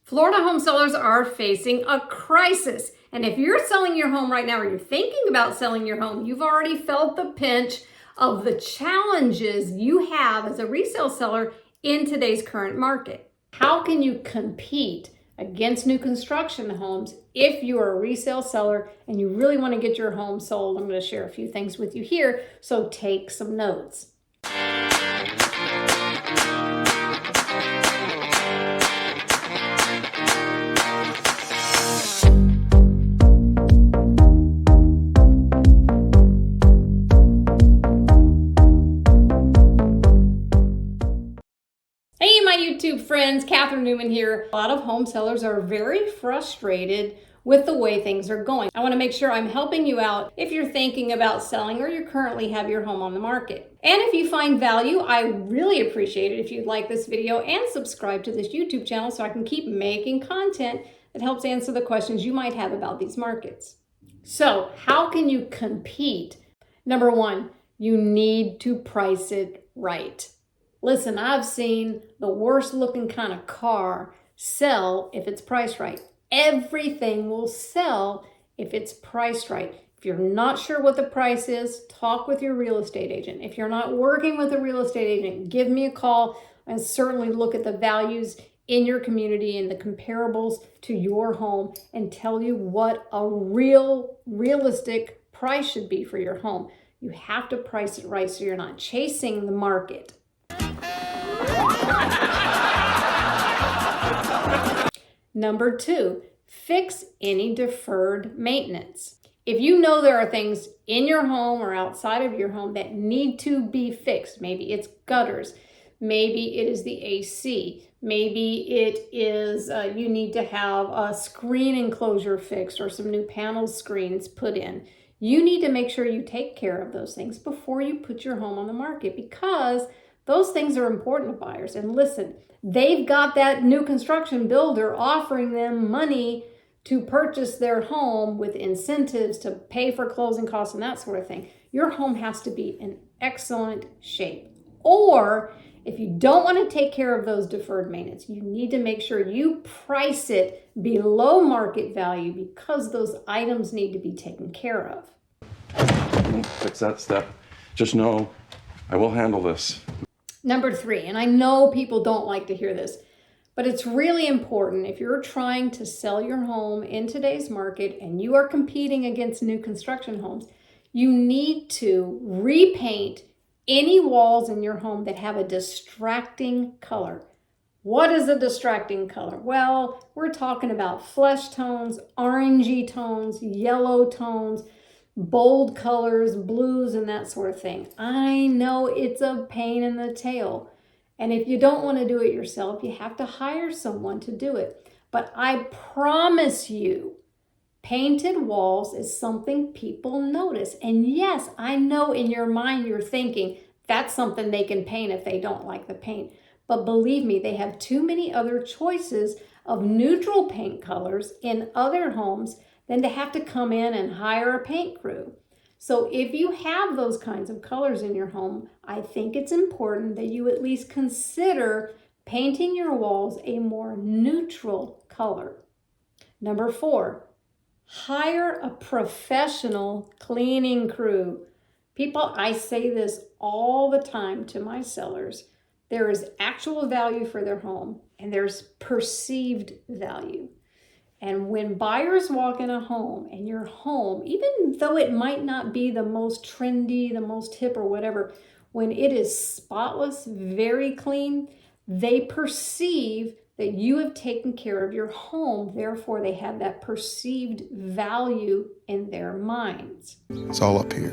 Florida home sellers are facing a crisis. And if you're selling your home right now or you're thinking about selling your home, you've already felt the pinch of the challenges you have as a resale seller in today's current market. How can you compete against new construction homes if you are a resale seller and you really want to get your home sold? I'm going to share a few things with you here, so take some notes. Hey, my YouTube friends, Catherine Newman here. A lot of home sellers are very frustrated with the way things are going. I want to make sure I'm helping you out if you're thinking about selling or you currently have your home on the market. And if you find value, I really appreciate it if you'd like this video and subscribe to this YouTube channel so I can keep making content that helps answer the questions you might have about these markets. So, how can you compete? Number one, you need to price it right. Listen, I've seen the worst looking kind of car sell if it's priced right. Everything will sell if it's priced right. If you're not sure what the price is, talk with your real estate agent. If you're not working with a real estate agent, give me a call and certainly look at the values in your community and the comparables to your home and tell you what a realistic price should be for your home. You have to price it right so you're not chasing the market. Number two, fix any deferred maintenance. If you know there are things in your home or outside of your home that need to be fixed, maybe it's gutters, maybe it is the AC, maybe it is you need to have a screen enclosure fixed or some new panel screens put in. You need to make sure you take care of those things before you put your home on the market because those things are important to buyers. And listen, they've got that new construction builder offering them money to purchase their home with incentives to pay for closing costs and that sort of thing. Your home has to be in excellent shape. Or if you don't want to take care of those deferred maintenance, you need to make sure you price it below market value because those items need to be taken care of. Fix that step. Just know I will handle this. Number three, and I know people don't like to hear this, but it's really important if you're trying to sell your home in today's market and you are competing against new construction homes, you need to repaint any walls in your home that have a distracting color. What is a distracting color? Well, we're talking about flesh tones, orangey tones, yellow tones, bold colors, blues, and that sort of thing. I know it's a pain in the tail. And if you don't want to do it yourself, you have to hire someone to do it. But I promise you, painted walls is something people notice. And yes, I know in your mind you're thinking that's something they can paint if they don't like the paint. But believe me, they have too many other choices of neutral paint colors in other homes than to have to come in and hire a paint crew. So if you have those kinds of colors in your home, I think it's important that you at least consider painting your walls a more neutral color. Number four, hire a professional cleaning crew. People, I say this all the time to my sellers. There is actual value for their home and there's perceived value. And when buyers walk in a home and your home, even though it might not be the most trendy, the most hip or whatever, when it is spotless, very clean, they perceive that you have taken care of your home. Therefore, they have that perceived value in their minds. It's all up here,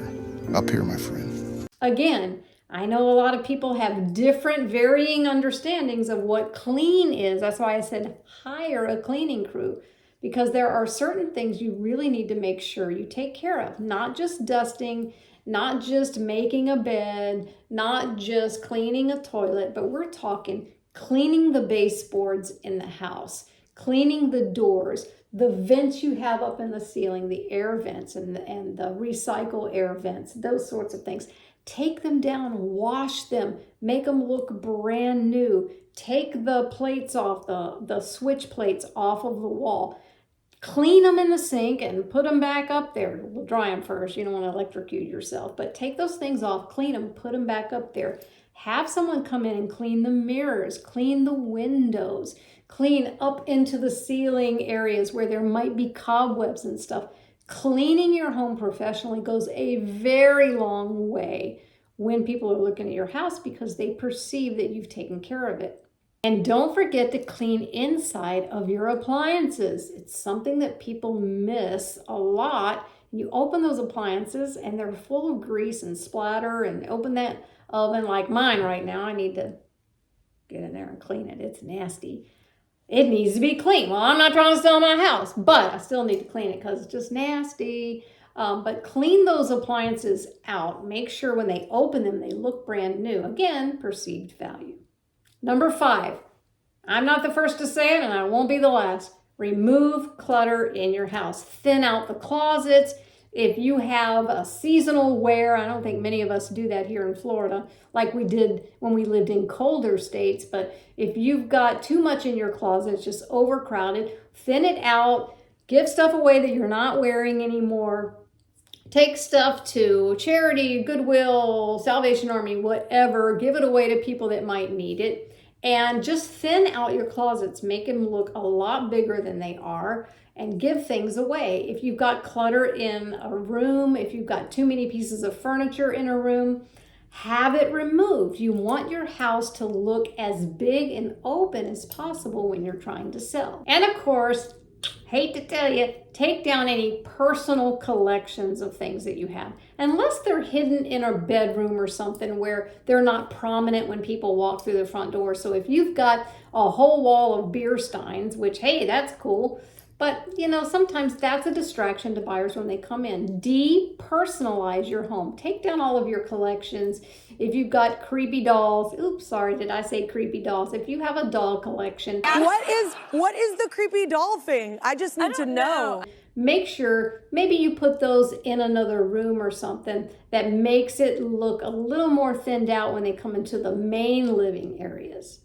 my friend. Again, I know a lot of people have different varying understandings of what clean is. That's why I said hire a cleaning crew. Because there are certain things you really need to make sure you take care of. Not just dusting, not just making a bed, not just cleaning a toilet, but we're talking cleaning the baseboards in the house, cleaning the doors, the vents you have up in the ceiling, the air vents and the recycle air vents, those sorts of things. take them down, wash them, make them look brand new. Take the plates off, the switch plates off of the wall. Clean them in the sink and put them back up there. We'll dry them first. You don't want to electrocute yourself. But take those things off, clean them, put them back up there. Have someone come in and clean the mirrors, clean the windows, clean up into the ceiling areas where there might be cobwebs and stuff. Cleaning your home professionally goes a very long way when people are looking at your house because they perceive that you've taken care of it. And don't forget to clean inside of your appliances. It's something that people miss a lot. You open those appliances and they're full of grease and splatter, and open that oven like mine right now. I need to get in there and clean it. It's nasty. It needs to be clean. Well, I'm not trying to sell my house, but I still need to clean it because it's just nasty. But clean those appliances out. Make sure when they open them, they look brand new. Again, perceived value. Number 5, I'm not the first to say it and I won't be the last. Remove clutter in your house. Thin out the closets. If you have a seasonal wear, I don't think many of us do that here in Florida like we did when we lived in colder states, but if you've got too much in your closet, it's just overcrowded, thin it out, give stuff away that you're not wearing anymore. Take stuff to charity, Goodwill, Salvation Army, whatever. Give it away to people that might need it. And just thin out your closets. Make them look a lot bigger than they are. And give things away. If you've got clutter in a room, if you've got too many pieces of furniture in a room, have it removed. You want your house to look as big and open as possible when you're trying to sell. And of course, hate to tell you, take down any personal collections of things that you have. Unless they're hidden in a bedroom or something where they're not prominent when people walk through the front door. So if you've got a whole wall of beer steins, which, hey, that's cool. But, sometimes that's a distraction to buyers when they come in. Depersonalize your home. Take down all of your collections. If you've got creepy dolls, oops, sorry, did I say creepy dolls? If you have a doll collection. What is the creepy doll thing? I just need to know. Make sure maybe you put those in another room or something that makes it look a little more thinned out when they come into the main living areas.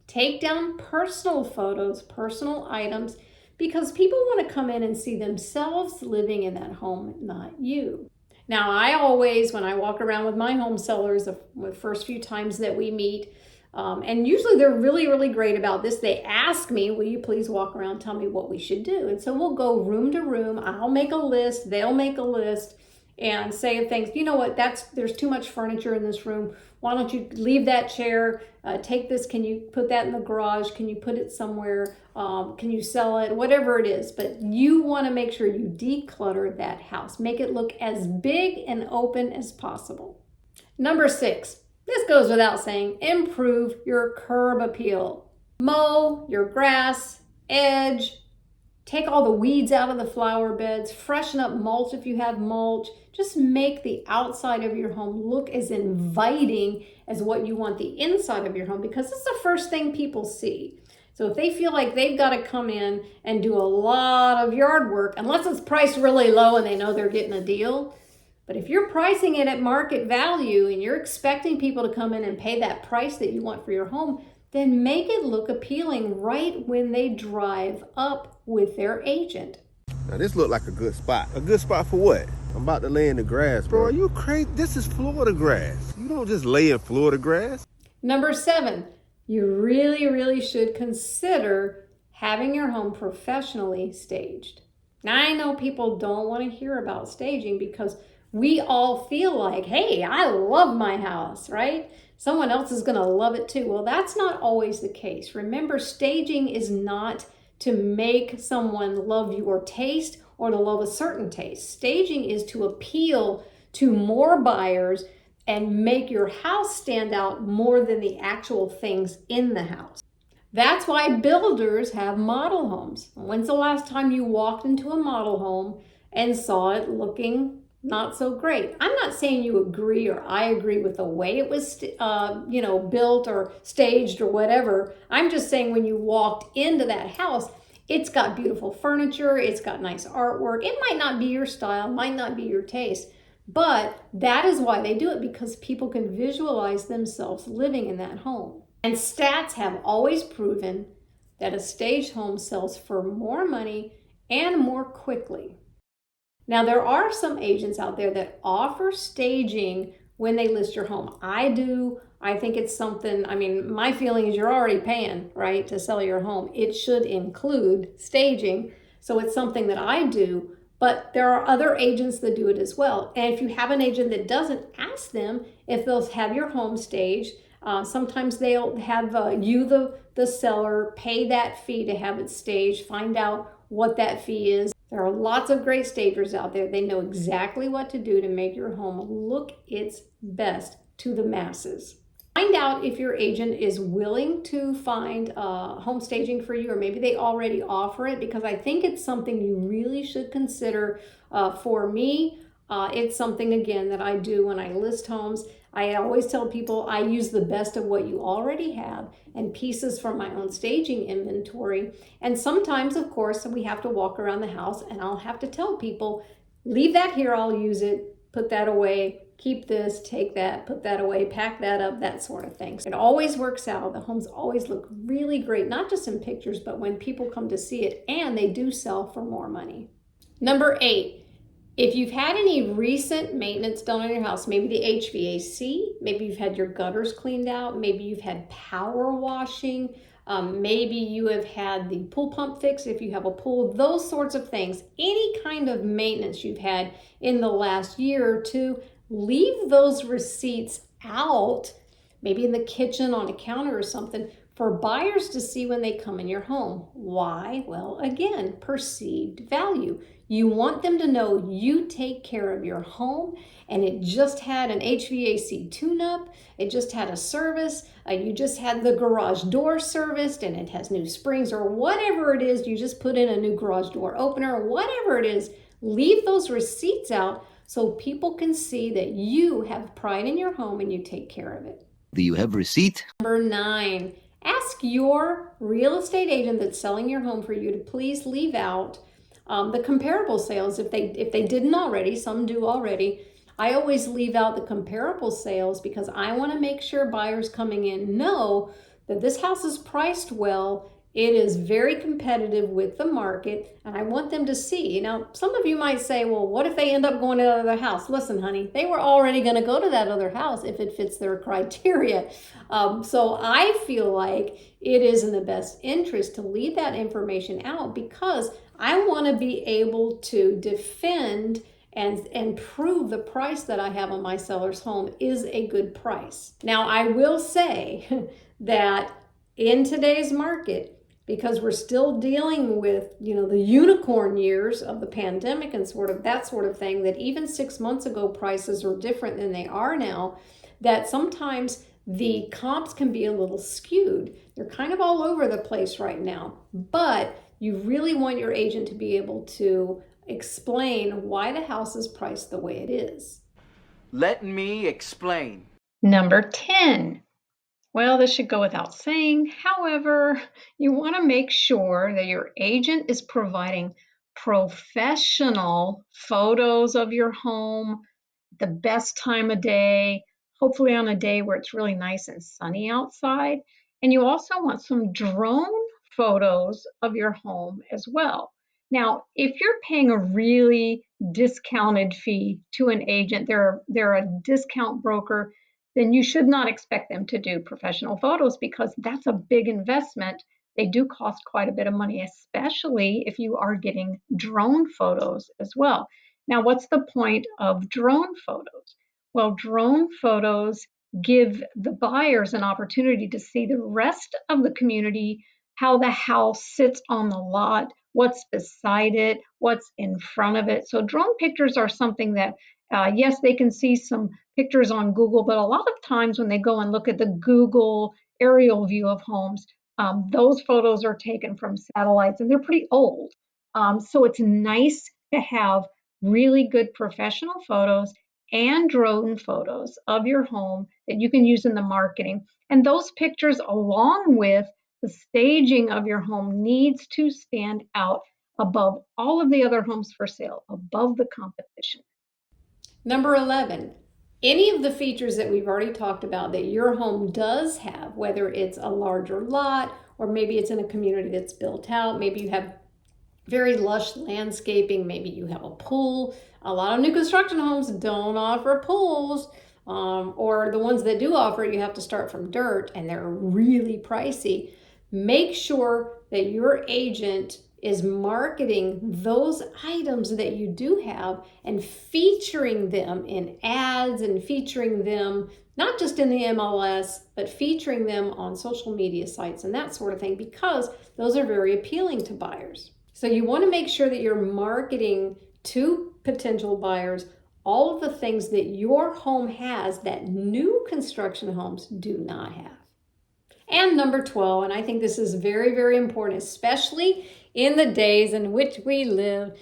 Take down personal photos, personal items, because people want to come in and see themselves living in that home, not you. Now, I always, when I walk around with my home sellers, the first few times that we meet, and usually they're really, really great about this. They ask me, will you please walk around, tell me what we should do? And so we'll go room to room. I'll make a list, they'll make a list, and say things, you know what, there's too much furniture in this room. Why don't you leave that chair, take this, can you put that in the garage? Can you put it somewhere? Can you sell it? Whatever it is. But you want to make sure you declutter that house. Make it look as big and open as possible. Number 6, this goes without saying, improve your curb appeal. Mow your grass, edge, take all the weeds out of the flower beds, freshen up mulch if you have mulch. Just make the outside of your home look as inviting as what you want the inside of your home, because it's the first thing people see. So if they feel like they've got to come in and do a lot of yard work, unless it's priced really low and they know they're getting a deal. But if you're pricing it at market value and you're expecting people to come in and pay that price that you want for your home, then make it look appealing right when they drive up with their agent. Now this look like a good spot. A good spot for what? I'm about to lay in the grass, bro. Are you crazy? This is Florida grass. You don't just lay in Florida grass. Number 7, you really, really should consider having your home professionally staged. Now, I know people don't want to hear about staging because we all feel like, hey, I love my house, right? Someone else is going to love it too. Well, that's not always the case. Remember, staging is not to make someone love your taste or to love a certain taste. Staging is to appeal to more buyers and make your house stand out more than the actual things in the house. That's why builders have model homes. When's the last time you walked into a model home and saw it looking not so great? I'm not saying you agree or I agree with the way it was built or staged or whatever. I'm just saying when you walked into that house, it's got beautiful furniture, it's got nice artwork. It might not be your style, might not be your taste, But that is why they do it, because people can visualize themselves living in that home. And stats have always proven that a staged home sells for more money and more quickly. Now, there are some agents out there that offer staging when they list your home. I do. I think it's something, I mean, my feeling is you're already paying, right, to sell your home. It should include staging. So it's something that I do, but there are other agents that do it as well. And if you have an agent that doesn't, ask them if they'll have your home staged. Sometimes they'll have the seller, pay that fee to have it staged, find out what that fee is. There are lots of great stagers out there. They know exactly what to do to make your home look its best to the masses. Find out if your agent is willing to find home staging for you, or maybe they already offer it, because I think it's something you really should consider. For me, it's something, again, that I do when I list homes. I always tell people I use the best of what you already have and pieces from my own staging inventory. And sometimes, of course, we have to walk around the house and I'll have to tell people, leave that here, I'll use it, put that away, keep this, take that, put that away, pack that up, that sort of thing. So it always works out. The homes always look really great, not just in pictures, but when people come to see it, and they do sell for more money. Number 8. If you've had any recent maintenance done on your house, maybe the HVAC, maybe you've had your gutters cleaned out, maybe you've had power washing, maybe you have had the pool pump fixed if you have a pool, those sorts of things, any kind of maintenance you've had in the last year or two, leave those receipts out, maybe in the kitchen on a counter or something, for buyers to see when they come in your home. Why? Well, again, perceived value. You want them to know you take care of your home, and it just had an HVAC tune-up, it just had a service, you just had the garage door serviced and it has new springs, or whatever it is, you just put in a new garage door opener, whatever it is, leave those receipts out so people can see that you have pride in your home and you take care of it. Do you have receipt? Number 9, ask your real estate agent that's selling your home for you to please leave out the comparable sales if they didn't already. Some do already. I always leave out the comparable sales because I want to make sure buyers coming in know that this house is priced well. It is very competitive with the market, and I want them to see. Now, some of you might say, well, what if they end up going to that other house? Listen, honey, they were already going to go to that other house if it fits their criteria. So I feel like it is in the best interest to leave that information out, because I want to be able to defend and prove the price that I have on my seller's home is a good price. Now, I will say that in today's market, because we're still dealing with, the unicorn years of the pandemic and that sort of thing, that even 6 months ago prices are different than they are now, that sometimes the comps can be a little skewed. They're kind of all over the place right now, but you really want your agent to be able to explain why the house is priced the way it is. Let me explain. Number 10. Well, this should go without saying. However, you want to make sure that your agent is providing professional photos of your home the best time of day, hopefully on a day where it's really nice and sunny outside. And you also want some drone photos of your home as well. Now, if you're paying a really discounted fee to an agent, they're a discount broker, then you should not expect them to do professional photos, because that's a big investment. They do cost quite a bit of money, especially if you are getting drone photos as well. Now, what's the point of drone photos? Well, drone photos give the buyers an opportunity to see the rest of the community, how the house sits on the lot, what's beside it, what's in front of it. So drone pictures are something that, yes, they can see some pictures on Google, but a lot of times when they go and look at the Google aerial view of homes, those photos are taken from satellites and they're pretty old. So it's nice to have really good professional photos and drone photos of your home that you can use in the marketing. And those pictures, along with the staging of your home, needs to stand out above all of the other homes for sale, above the competition. Number 11, any of the features that we've already talked about that your home does have, whether it's a larger lot or maybe it's in a community that's built out, maybe you have very lush landscaping, maybe you have a pool. A lot of new construction homes don't offer pools, or the ones that do offer it, you have to start from dirt and they're really pricey. Make sure that your agent is marketing those items that you do have and featuring them in ads and featuring them not just in the MLS, but featuring them on social media sites and that sort of thing, because those are very appealing to buyers. So you want to make sure that you're marketing to potential buyers all of the things that your home has that new construction homes do not have. And number 12, and I think this is very, very important, especially in the days in which we live,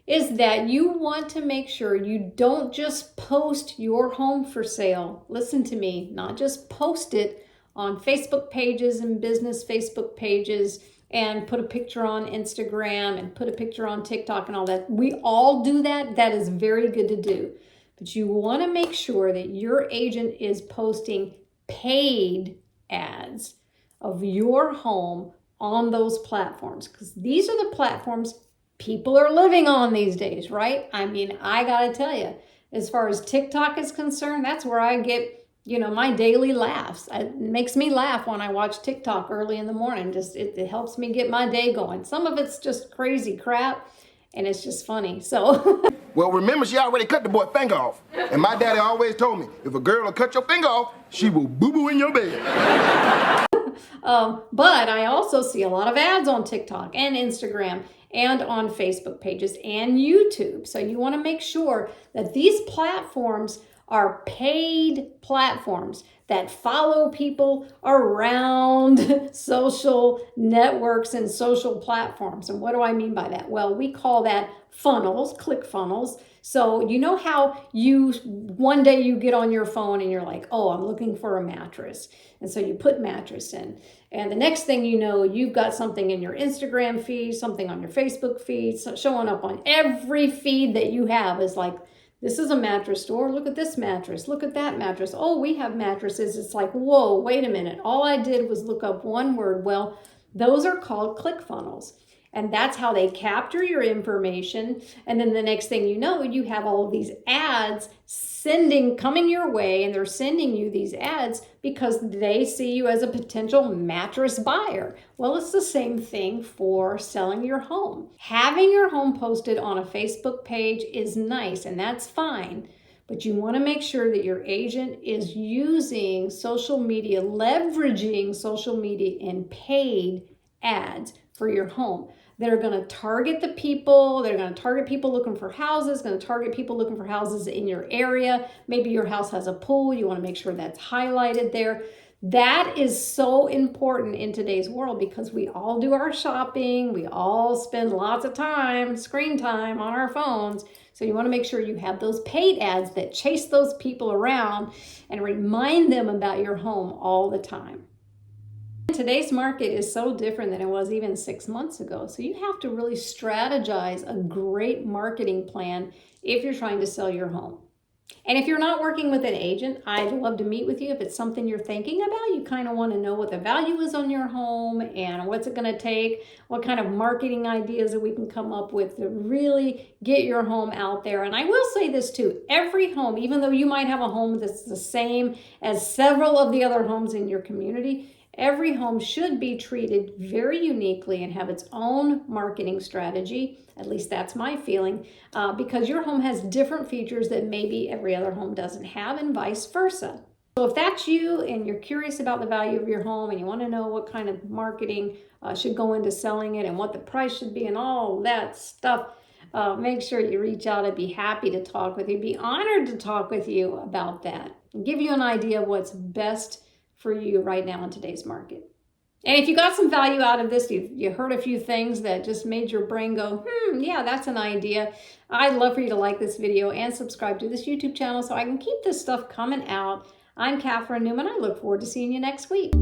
is that you want to make sure you don't just post your home for sale. Listen to me, not just post it on Facebook pages and business Facebook pages and put a picture on Instagram and put a picture on TikTok and all that. We all do that. That is very good to do. But you want to make sure that your agent is posting paid ads of your home on those platforms, because these are the platforms people are living on these days, right? I mean, I gotta tell you, as far as TikTok is concerned, that's where I get, my daily laughs. It makes me laugh when I watch TikTok early in the morning. It helps me get my day going. Some of it's just crazy crap, and it's just funny. So. Well, remember, she already cut the boy finger off. And my daddy always told me, if a girl will cut your finger off, she will boo-boo in your bed. But I also see a lot of ads on TikTok and Instagram and on Facebook pages and YouTube. So you want to make sure that these platforms are paid platforms that follow people around social networks and social platforms. And what do I mean by that? Well, we call that funnels, click funnels. So you know how one day you get on your phone and you're like, oh, I'm looking for a mattress. And so you put mattress in. And the next thing you know, you've got something in your Instagram feed, something on your Facebook feed, showing up on every feed that you have is like, this is a mattress store. Look at this mattress. Look at that mattress. Oh, we have mattresses. It's like, whoa, wait a minute. All I did was look up one word. Well, those are called click funnels. And that's how they capture your information. And then the next thing you know, you have all of these ads coming your way, and they're sending you these ads because they see you as a potential mattress buyer. Well, it's the same thing for selling your home. Having your home posted on a Facebook page is nice, and that's fine. But you want to make sure that your agent is using social media, leveraging social media in paid ads for your home. They're going to target the people. They're going to target people looking for houses, going to target people looking for houses in your area. Maybe your house has a pool. You want to make sure that's highlighted there. That is so important in today's world because we all do our shopping. We all spend lots of time, screen time on our phones. So you want to make sure you have those paid ads that chase those people around and remind them about your home all the time. Today's market is so different than it was even 6 months ago. So you have to really strategize a great marketing plan if you're trying to sell your home. And if you're not working with an agent, I'd love to meet with you. If it's something you're thinking about, you kind of want to know what the value is on your home and what's it going to take, what kind of marketing ideas that we can come up with to really get your home out there. And I will say this too, every home, even though you might have a home that's the same as several of the other homes in your community, every home should be treated very uniquely and have its own marketing strategy. At least that's my feeling, because your home has different features that maybe every other home doesn't have and vice versa. So if that's you and you're curious about the value of your home and you want to know what kind of marketing should go into selling it and what the price should be and all that stuff, make sure you reach out. I'd be happy to talk with you. Be honored to talk with you about that and give you an idea of what's best for you right now in today's market. And if you got some value out of this, you heard a few things that just made your brain go, yeah, that's an idea. I'd love for you to like this video and subscribe to this YouTube channel so I can keep this stuff coming out. I'm Catherine Newman. I look forward to seeing you next week.